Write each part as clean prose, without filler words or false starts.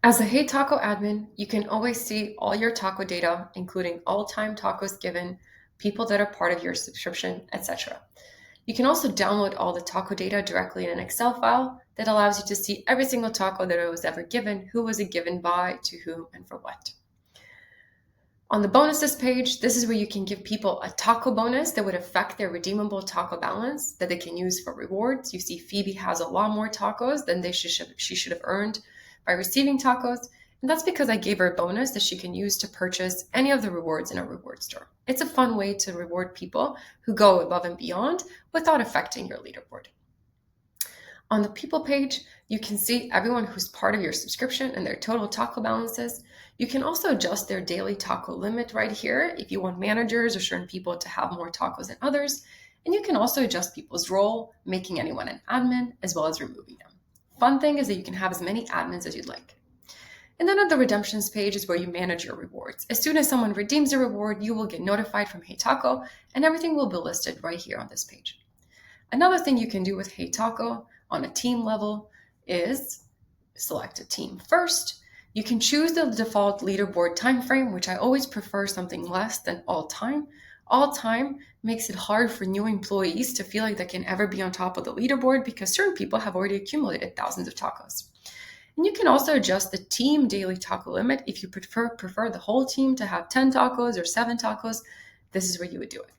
As a HeyTaco admin, you can always see all your taco data, including all-time tacos given, people that are part of your subscription, etc. You can also download all the taco data directly in an Excel file that allows you to see every single taco that was ever given, who was it given by, to whom, and for what. On the bonuses page, this is where you can give people a taco bonus that would affect their redeemable taco balance that they can use for rewards. You see Phoebe has a lot more tacos than she should have earned by receiving tacos. And that's because I gave her a bonus that she can use to purchase any of the rewards in a reward store. It's a fun way to reward people who go above and beyond without affecting your leaderboard. On the people page, you can see everyone who's part of your subscription and their total taco balances. You can also adjust their daily taco limit right here if you want managers or certain people to have more tacos than others. And you can also adjust people's role, making anyone an admin, as well as removing them. Fun thing is that you can have as many admins as you'd like. And then on the redemptions page is where you manage your rewards. As soon as someone redeems a reward, you will get notified from HeyTaco, and everything will be listed right here on this page. Another thing you can do with HeyTaco on a team level is select a team first. You can choose the default leaderboard time frame, which I always prefer something less than all time. All time makes it hard for new employees to feel like they can ever be on top of the leaderboard because certain people have already accumulated thousands of tacos. And you can also adjust the team daily taco limit if you prefer the whole team to have 10 tacos or 7 tacos. This is where you would do it.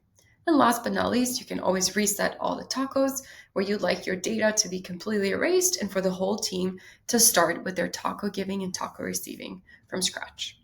And last but not least, you can always reset all the tacos where you'd like your data to be completely erased and for the whole team to start with their taco giving and taco receiving from scratch.